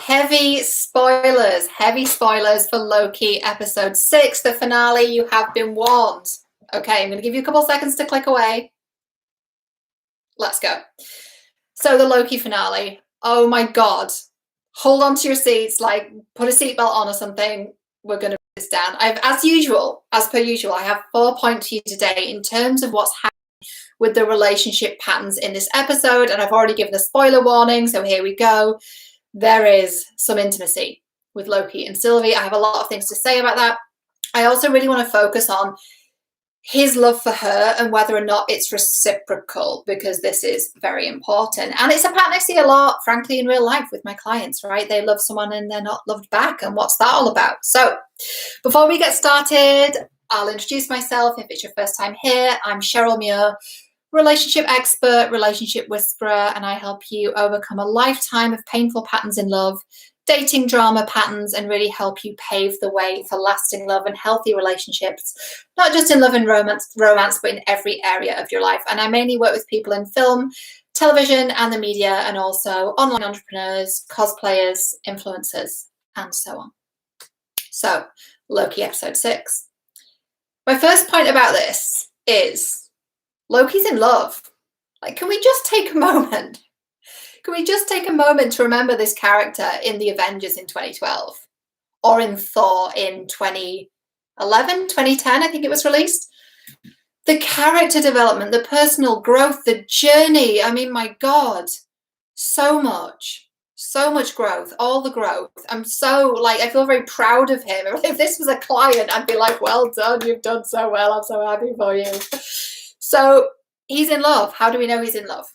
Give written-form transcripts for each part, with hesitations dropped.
Heavy spoilers for Loki episode 6, the finale. You have been warned. Okay, I'm going to give you a couple seconds to click away. Let's go. So the Loki finale. Oh my God. Hold on to your seats, like put a seatbelt on or something. We're going to put this down. As per usual, I have 4 points for you today in terms of what's happening with the relationship patterns in this episode. And I've already given a spoiler warning, so here we go. There is some intimacy with Loki and Sylvie. I have a lot of things to say about that. I also really want to focus on his love for her and whether or not it's reciprocal, because this is very important. And it's a pattern I see a lot, frankly, in real life with my clients, right? They love someone and they're not loved back. And what's that all about? So before we get started, I'll introduce myself. If it's your first time here, I'm Cheryl Muir, relationship expert, relationship whisperer, and I help you overcome a lifetime of painful patterns in love, dating drama patterns, and really help you pave the way for lasting love and healthy relationships, not just in love and romance, but in every area of your life. And I mainly work with people in film, television, and the media, and also online entrepreneurs, cosplayers, influencers, and so on. So, Loki episode 6. My first point about this is Loki's in love. Like, can we just take a moment? Can we just take a moment to remember this character in the Avengers in 2012 or in Thor in 2011, 2010, I think it was released? The character development, the personal growth, the journey. I mean, my God, so much growth, all the growth. I'm so I feel very proud of him. If this was a client, I'd be like, well done, you've done so well. I'm so happy for you. So he's in love. How do we know he's in love?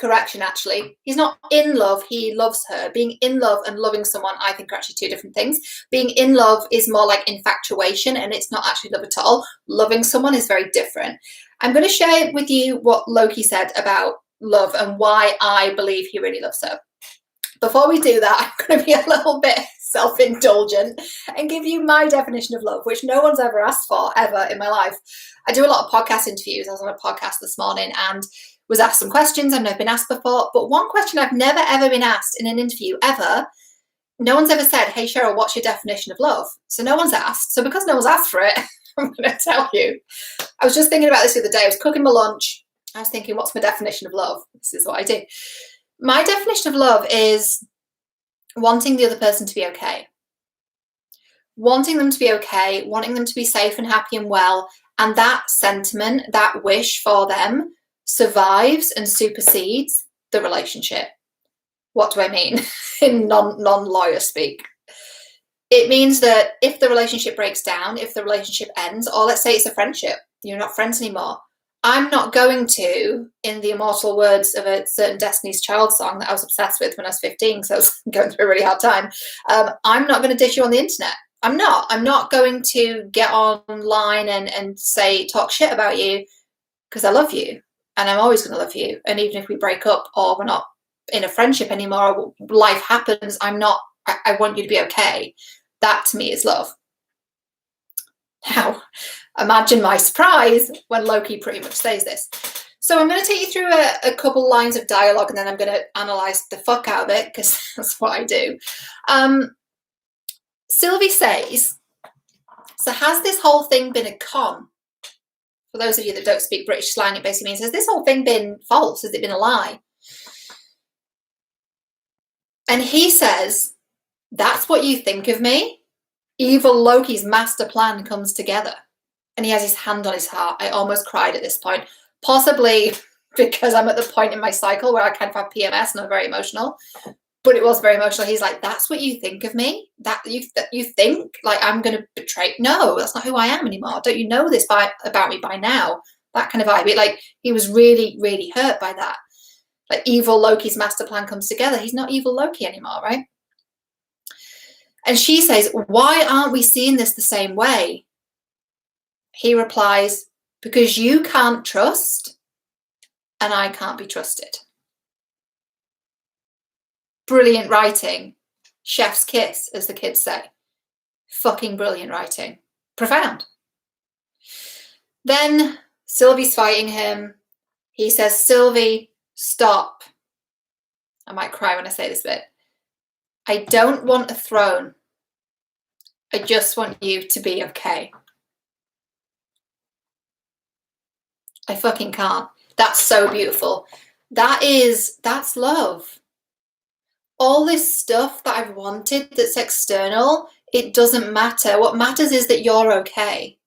Correction, actually. He's not in love. He loves her. Being in love and loving someone, I think, are actually two different things. Being in love is more like infatuation, and it's not actually love at all. Loving someone is very different. I'm going to share with you what Loki said about love and why I believe he really loves her. Before we do that, I'm going to be a little bit self-indulgent and give you my definition of love, which no one's ever asked for, ever in my life. I do a lot of podcast interviews. I was on a podcast this morning and was asked some questions I've never been asked before. But one question I've never, ever been asked in an interview, ever, no one's ever said, hey, Cheryl, what's your definition of love? So no one's asked. So because no one's asked for it, I'm going to tell you. I was just thinking about this the other day. I was cooking my lunch. I was thinking, what's my definition of love? This is what I do. My definition of love is wanting the other person to be okay. Wanting them to be okay, wanting them to be safe and happy and well. And that sentiment, that wish for them survives and supersedes the relationship. What do I mean in non-lawyer speak? It means that if the relationship breaks down, if the relationship ends, or let's say it's a friendship, you're not friends anymore, I'm not going to, in the immortal words of a certain Destiny's Child song that I was obsessed with when I was 15, because I was going through a really hard time, I'm not going to dish you on the internet. I'm not going to get online and talk shit about you, because I love you and I'm always going to love you. And even if we break up or we're not in a friendship anymore, life happens, I want you to be okay. That to me is love. Now, imagine my surprise when Loki pretty much says this. So I'm going to take you through a couple lines of dialogue and then I'm going to analyze the fuck out of it, because that's what I do. Sylvie says, so has this whole thing been a con? For those of you that don't speak British slang, it basically means, has this whole thing been false? Has it been a lie? And he says, that's what you think of me? Evil Loki's master plan comes together. And he has his hand on his heart. I almost cried at this point, possibly because I'm at the point in my cycle where I kind of have PMS and I'm very emotional. But it was very emotional. He's like, that's what you think of me? That you think like I'm going to betray? No, that's not who I am anymore. Don't you know this about me by now? That kind of vibe. Like, he was really, really hurt by that. Like, evil Loki's master plan comes together. He's not evil Loki anymore, right? And she says, why aren't we seeing this the same way? He replies, because you can't trust and I can't be trusted. Brilliant writing. Chef's kiss, as the kids say. Fucking brilliant writing. Profound. Then Sylvie's fighting him. He says, Sylvie, stop. I might cry when I say this bit. I don't want a throne. I just want you to be okay. I fucking can't. That's so beautiful. That's love. All this stuff that I've wanted that's external, it doesn't matter. What matters is that you're okay.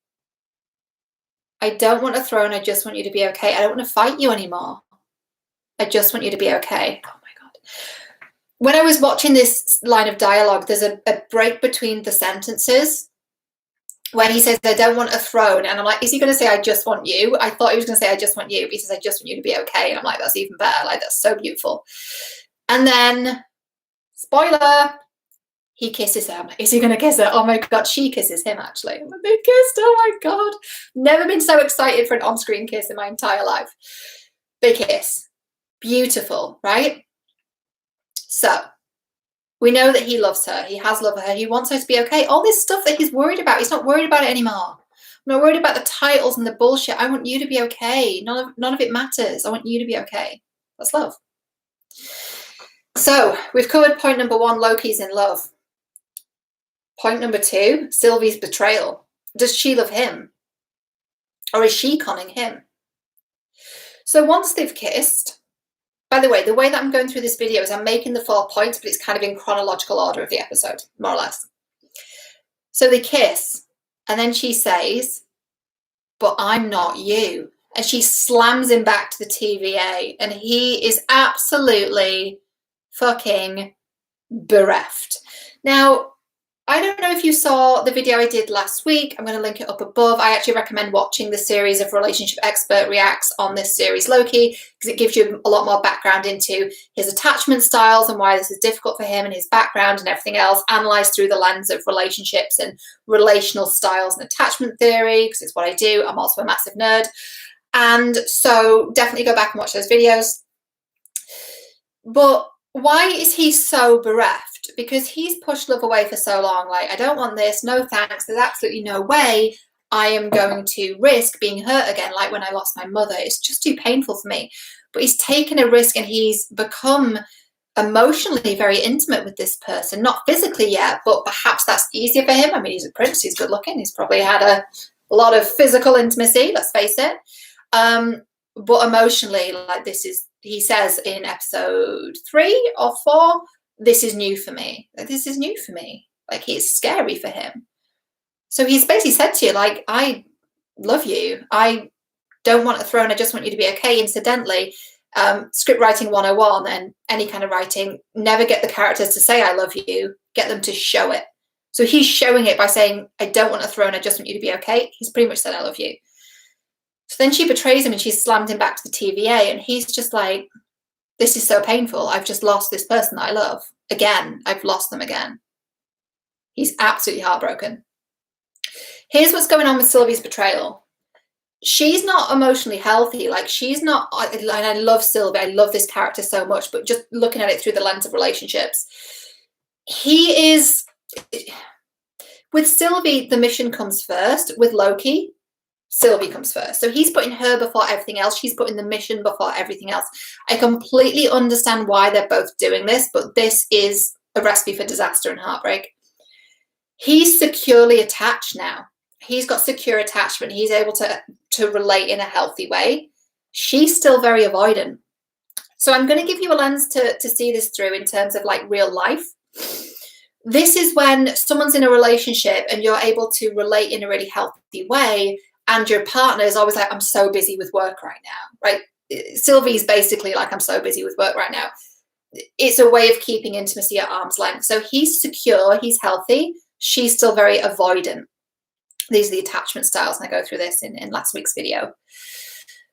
I don't want a throne. I just want you to be okay. I don't want to fight you anymore. I just want you to be okay. Oh my God. When I was watching this line of dialogue, there's a break between the sentences when he says, I don't want a throne. And I'm like, is he going to say, I just want you? I thought he was going to say, I just want you. He says, I just want you to be okay. And I'm like, that's even better. Like, that's so beautiful. And then, spoiler, he kisses her. I'm like, is he going to kiss her? Oh my God, she kisses him actually. I'm like, they kissed. Oh my God. Never been so excited for an on-screen kiss in my entire life. They kiss. Beautiful, right? So we know that he loves her. He has loved her. He wants her to be okay. All this stuff that he's worried about, he's not worried about it anymore. I'm not worried about the titles and the bullshit. I want you to be okay. None of it matters. I want you to be okay. That's love. So we've covered point number 1, Loki's in love. Point number 2, Sylvie's betrayal. Does she love him? Or is she conning him? So once they've kissed, by the way that I'm going through this video is I'm making the 4 points, but it's kind of in chronological order of the episode, more or less. So they kiss, and then she says, but I'm not you. And she slams him back to the TVA, and he is absolutely fucking bereft. Now, I don't know if you saw the video I did last week. I'm going to link it up above. I actually recommend watching the series of Relationship Expert Reacts on this series, Loki, because it gives you a lot more background into his attachment styles and why this is difficult for him and his background and everything else, analysed through the lens of relationships and relational styles and attachment theory, because it's what I do. I'm also a massive nerd. And so definitely go back and watch those videos. But why is he so bereft? Because he's pushed love away for so long. Like, I don't want this. No thanks. There's absolutely no way I am going to risk being hurt again. Like when I lost my mother, it's just too painful for me. But he's taken a risk and he's become emotionally very intimate with this person. Not physically yet, but perhaps that's easier for him. I mean, he's a prince. He's good looking. He's probably had a lot of physical intimacy, let's face it. But emotionally, like this is, he says in episode 3 or 4, this is new for me. Like, this is new for me. Like, it's scary for him. So he's basically said to you, like, I love you. I don't want a throne. I just want you to be okay. Incidentally, script writing 101 and any kind of writing, never get the characters to say I love you. Get them to show it. So he's showing it by saying, I don't want a throne. I just want you to be okay. He's pretty much said I love you. So then she betrays him and she's slammed him back to the TVA, and he's just like, this is so painful. I've just lost this person that I love. Again, I've lost them again. He's absolutely heartbroken. Here's what's going on with Sylvie's betrayal. She's not emotionally healthy. Like, she's not, and I love Sylvie. I love this character so much, but just looking at it through the lens of relationships, he is, with Sylvie, the mission comes first. With Loki, Sylvie comes first. So he's putting her before everything else. She's putting the mission before everything else. I completely understand why they're both doing this, but this is a recipe for disaster and heartbreak. He's securely attached now. He's got secure attachment. He's able to relate in a healthy way. She's still very avoidant. So I'm going to give you a lens to see this through in terms of like real life. This is when someone's in a relationship and you're able to relate in a really healthy way, and your partner is always like, I'm so busy with work right now, right? Sylvie's basically like, I'm so busy with work right now. It's a way of keeping intimacy at arm's length. So he's secure, he's healthy. She's still very avoidant. These are the attachment styles, and I go through this in last week's video.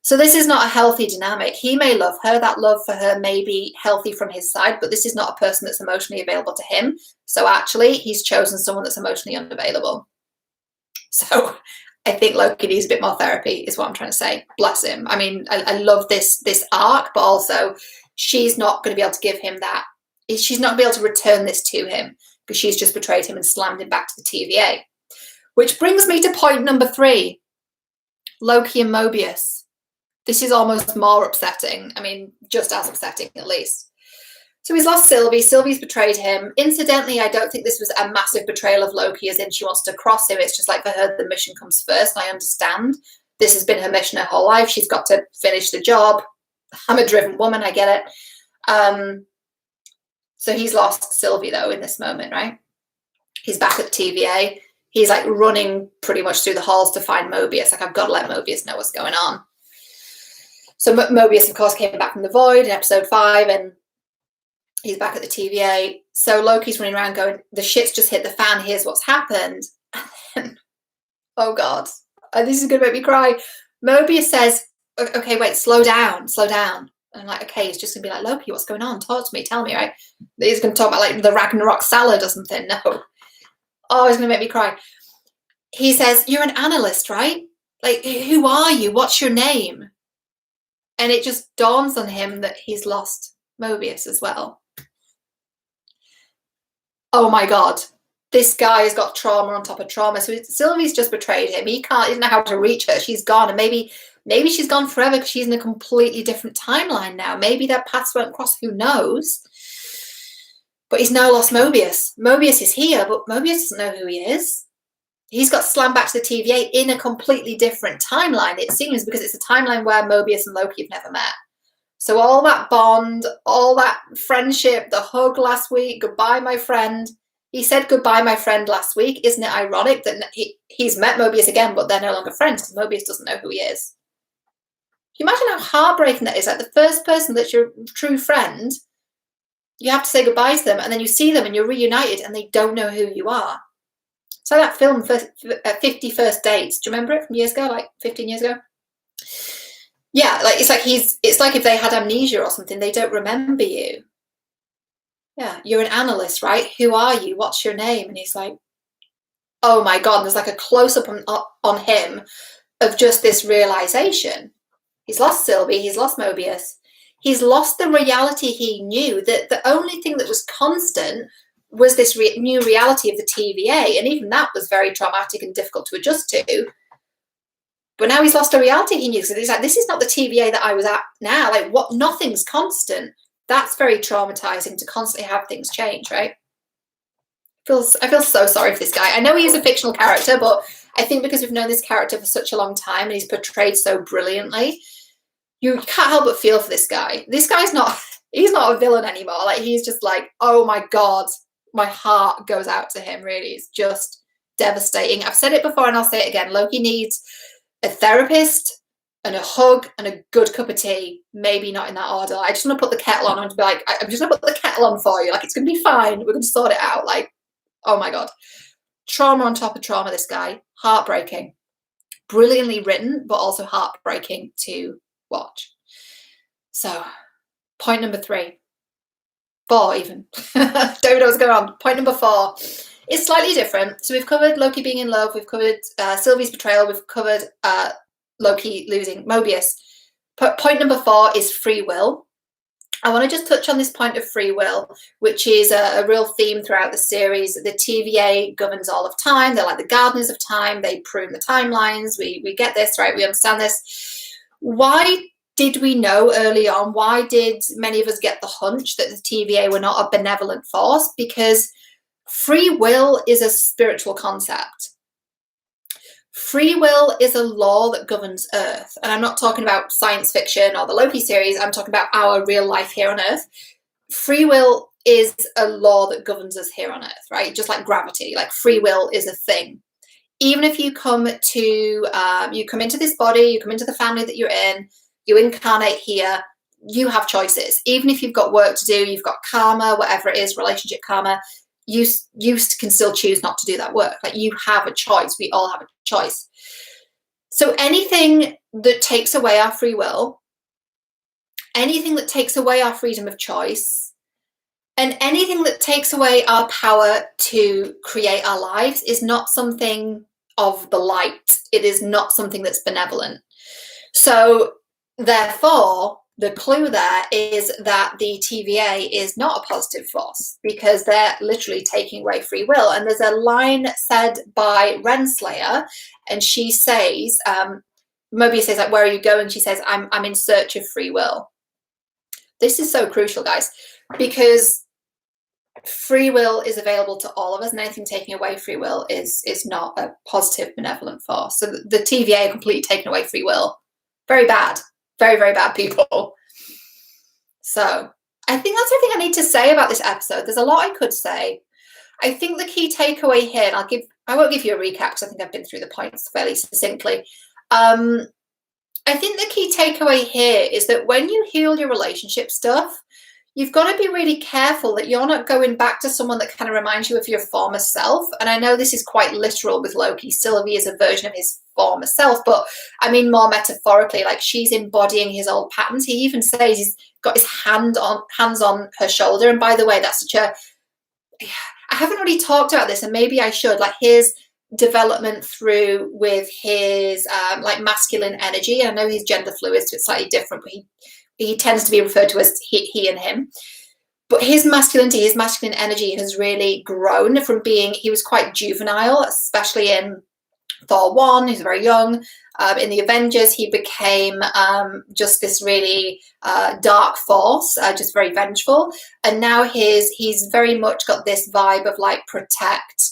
So this is not a healthy dynamic. He may love her. That love for her may be healthy from his side, but this is not a person that's emotionally available to him. So actually, he's chosen someone that's emotionally unavailable. So I think Loki needs a bit more therapy, is what I'm trying to say. Bless him. I mean, I love this arc, but also she's not going to be able to give him that. She's not going to be able to return this to him because she's just betrayed him and slammed him back to the TVA. Which brings me to point number 3, Loki and Mobius. This is almost more upsetting. I mean, just as upsetting at least. So he's lost Sylvie. Sylvie's betrayed him. Incidentally, I don't think this was a massive betrayal of Loki, as in she wants to cross him. It's just like for her, the mission comes first. And I understand this has been her mission her whole life. She's got to finish the job. I'm a driven woman. I get it. So he's lost Sylvie, though, in this moment, right? He's back at the TVA. He's like running pretty much through the halls to find Mobius. Like, I've got to let Mobius know what's going on. So Mobius, of course, came back from the void in episode 5, and he's back at the TVA. So Loki's running around going, the shit's just hit the fan. Here's what's happened. And then, oh, God, this is going to make me cry. Mobius says, okay, wait, slow down. And I'm like, okay, he's just going to be like, Loki, what's going on? Talk to me, tell me, right? He's going to talk about like the Ragnarok salad or something. No. Oh, he's going to make me cry. He says, you're an analyst, right? Like, who are you? What's your name? And it just dawns on him that he's lost Mobius as well. Oh my God. This guy has got trauma on top of trauma. So Sylvie's just betrayed him. He doesn't know how to reach her. She's gone. And maybe she's gone forever because she's in a completely different timeline now. Maybe their paths won't cross. Who knows? But he's now lost Mobius. Mobius is here, but Mobius doesn't know who he is. He's got slammed back to the TVA in a completely different timeline, it seems, because it's a timeline where Mobius and Loki have never met. So all that bond, all that friendship, the hug last week, goodbye, my friend. He said goodbye, my friend, last week. Isn't it ironic that he's met Mobius again, but they're no longer friends because Mobius doesn't know who he is? Can you imagine how heartbreaking that is? Like, the first person that's your true friend, you have to say goodbye to them, and then you see them and you're reunited and they don't know who you are. So that film, 50 First Dates, do you remember it from years ago, like 15 years ago? Yeah, like it's like if they had amnesia or something, they don't remember you. Yeah, you're an analyst, right? Who are you? What's your name? And he's like, oh my God, there's like a close-up on him of just this realization. He's lost Sylvie, he's lost Mobius. He's lost the reality he knew, that the only thing that was constant was this new reality of the TVA. And even that was very traumatic and difficult to adjust to. But now he's lost a reality he knew. So he's like, this is not the TVA that I was at now. Like, what? Nothing's constant. That's very traumatizing, to constantly have things change, right? I feel so sorry for this guy. I know he is a fictional character, but I think because we've known this character for such a long time and he's portrayed so brilliantly, you can't help but feel for this guy. This guy's he's not a villain anymore. Like, he's just like, oh my God, my heart goes out to him, really. It's just devastating. I've said it before and I'll say it again. Loki needs a therapist and a hug and a good cup of tea. Maybe not in that order. I just want to put the kettle on and to be like, I'm just going to put the kettle on for you. Like, it's going to be fine. We're going to sort it out. Like, oh my God. Trauma on top of trauma, this guy. Heartbreaking. Brilliantly written, but also heartbreaking to watch. So, point number 3. 4 even. Don't know what's going on. Point number 4 is slightly different. So we've covered Loki being in love. We've covered Sylvie's betrayal. We've covered Loki losing Mobius. Point number 4 is free will. I want to just touch on this point of free will, which is a real theme throughout the series. The TVA governs all of time. They're like the gardeners of time. They prune the timelines. We get this, right? We understand this. Why did we know early on? Why did many of us get the hunch that the TVA were not a benevolent force? Because free will is a spiritual concept. Free will is a law that governs Earth. And I'm not talking about science fiction or the Loki series. I'm talking about our real life here on Earth. Free will is a law that governs us here on Earth, right? Just like gravity, like free will is a thing. Even if you come into this body, you come into the family that you're in, you incarnate here, you have choices. Even if you've got work to do, you've got karma, whatever it is, relationship karma, you can still choose not to do that work. Like, you have a choice. We all have a choice. So anything that takes away our free will, anything that takes away our freedom of choice, and anything that takes away our power to create our lives is not something of the light. It is not something that's benevolent. So therefore, the clue there is that the TVA is not a positive force, because they're literally taking away free will. And there's a line said by Renslayer, and she says, Mobius says, like, where are you going? She says, I'm in search of free will. This is so crucial, guys, because free will is available to all of us, and anything taking away free will is not a positive, benevolent force. So the TVA completely taken away free will. Very bad. Very, very bad people. So I think that's everything I need to say about this episode. There's a lot I could say. I think the key takeaway here, and I won't give you a recap because I think I've been through the points fairly succinctly. I think the key takeaway here is that when you heal your relationship stuff, you've got to be really careful that you're not going back to someone that kind of reminds you of your former self. And I know this is quite literal with Loki-Sylvie as a version of his former self, but I mean more metaphorically, like she's embodying his old patterns. He even says he's got his hands on her shoulder. And by the way, that's such a, I haven't really talked about this, and maybe I should, like his development through with his like masculine energy. I know he's gender fluid, so it's slightly different, but he tends to be referred to as he and him. But his masculinity, his masculine energy has really grown from being, he was quite juvenile, especially in Thor 1, he's very young. In the Avengers, he became just this really dark force, just very vengeful. And now he's very much got this vibe of like protect,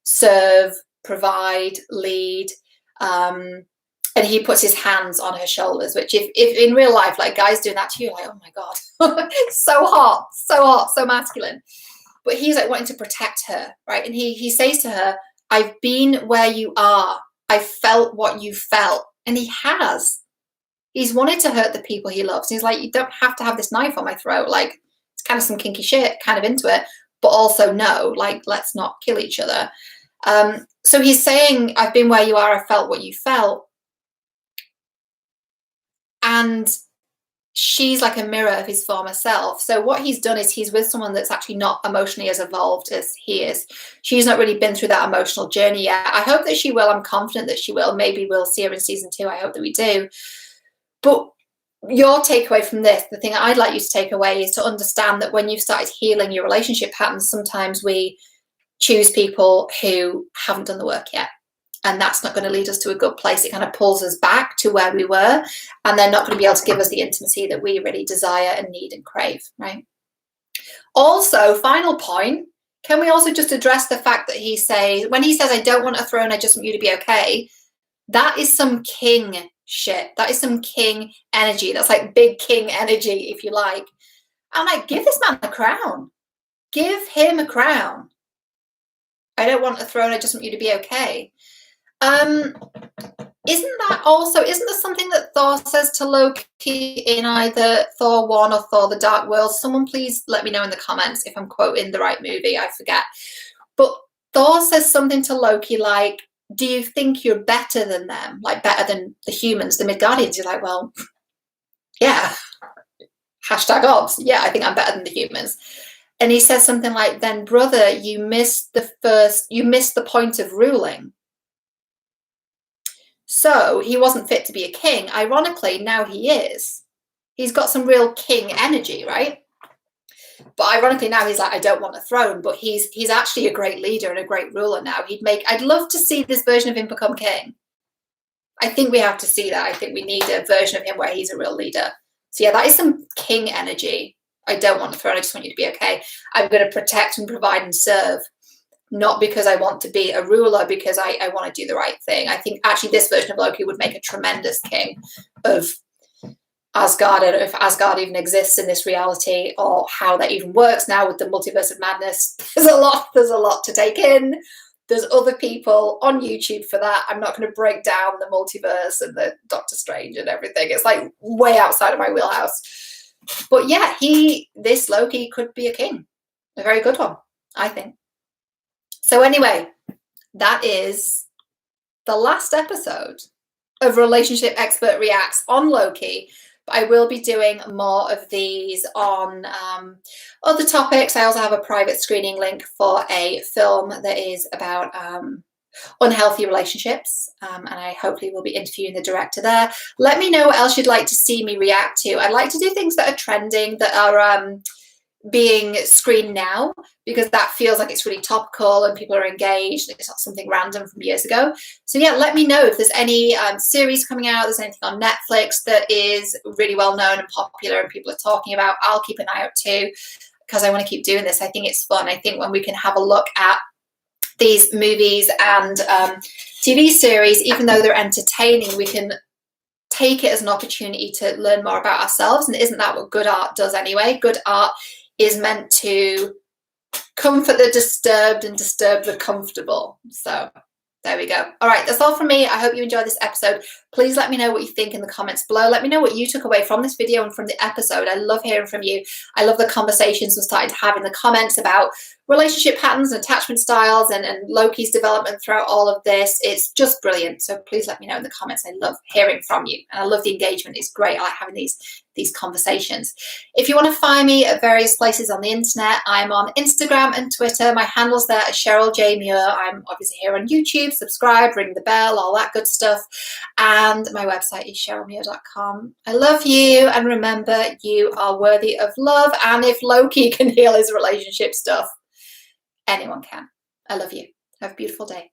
serve, provide, lead. And he puts his hands on her shoulders, which if in real life, like guys doing that to you, like, oh my God, so hot, so masculine. But he's like wanting to protect her, right? And he says to her, I've been where you are. I felt what you felt. And he has. He's wanted to hurt the people he loves. He's like, you don't have to have this knife on my throat. Like, it's kind of some kinky shit, kind of into it. But also, no, like, let's not kill each other. So he's saying, I've been where you are. I felt what you felt. And she's like a mirror of his former self. So what he's done is he's with someone that's actually not emotionally as evolved as he is. She's not really been through that emotional journey yet. I hope that she will. I'm confident that she will. Maybe we'll see her in season 2. I hope that we do. But your takeaway from this, the thing I'd like you to take away, is to understand that when you've started healing your relationship patterns, sometimes we choose people who haven't done the work yet. And that's not going to lead us to a good place. It kind of pulls us back to where we were, and they're not going to be able to give us the intimacy that we really desire and need and crave, right? Also, final point, can we also just address the fact that when he says, I don't want a throne, I just want you to be okay, that is some king shit. That is some king energy. That's like big king energy, if you like. I'm like, give this man a crown. Give him a crown. I don't want a throne, I just want you to be okay. Isn't there something that Thor says to Loki in either Thor 1 or Thor the Dark World? Someone please let me know in the comments if I'm quoting the right movie, I forget. But Thor says something to Loki like, do you think you're better than them? Like better than the humans, the Midgardians? You're like, well, yeah. #obs. Yeah, I think I'm better than the humans. And he says something like, then brother, you missed the point of ruling. So he wasn't fit to be a king. Ironically, now he is. He's got some real king energy, right? But ironically, now he's like, I don't want a throne. But he's actually a great leader and a great ruler now. I'd love to see this version of him become king. I think we have to see that. I think we need a version of him where he's a real leader. So yeah, that is some king energy. I don't want a throne. I just want you to be okay. I'm going to protect and provide and serve. Not because I want to be a ruler, because I want to do the right thing. I think actually this version of Loki would make a tremendous king of Asgard. I don't know if Asgard even exists in this reality or how that even works now with the multiverse of madness. There's a lot to take in. There's other people on YouTube for that. I'm not going to break down the multiverse and the Doctor Strange and everything. It's like way outside of my wheelhouse. But yeah, this Loki could be a king. A very good one, I think. So anyway, that is the last episode of Relationship Expert Reacts on Loki. But I will be doing more of these on other topics. I also have a private screening link for a film that is about unhealthy relationships. And I hopefully will be interviewing the director there. Let me know what else you'd like to see me react to. I'd like to do things that are trending, that are being screened now, because that feels like it's really topical and people are engaged. It's not something random from years ago. So yeah, let me know if there's any series coming out, there's anything on Netflix that is really well known and popular and people are talking about. I'll keep an eye out too, because I want to keep doing this. I think it's fun. I think when we can have a look at these movies and TV series, even though they're entertaining, we can take it as an opportunity to learn more about ourselves. And isn't that what good art does anyway? Good art is meant to comfort the disturbed and disturb the comfortable. So there we go. All right, that's all from me. I hope you enjoyed this episode. Please let me know what you think in the comments below. Let me know what you took away from this video and from the episode. I love hearing from you. I love the conversations we're starting to have in the comments about relationship patterns and attachment styles and Loki's development throughout all of this. It's just brilliant. So please let me know in the comments. I love hearing from you and I love the engagement. It's great. I like having these conversations. If you want to find me at various places on the internet, I'm on Instagram and Twitter. My handle's there at Cheryl J. Muir. I'm obviously here on YouTube. Subscribe, ring the bell, all that good stuff. And my website is cherylmuir.com. I love you, and remember, you are worthy of love. And if Loki can heal his relationship stuff, anyone can. I love you. Have a beautiful day.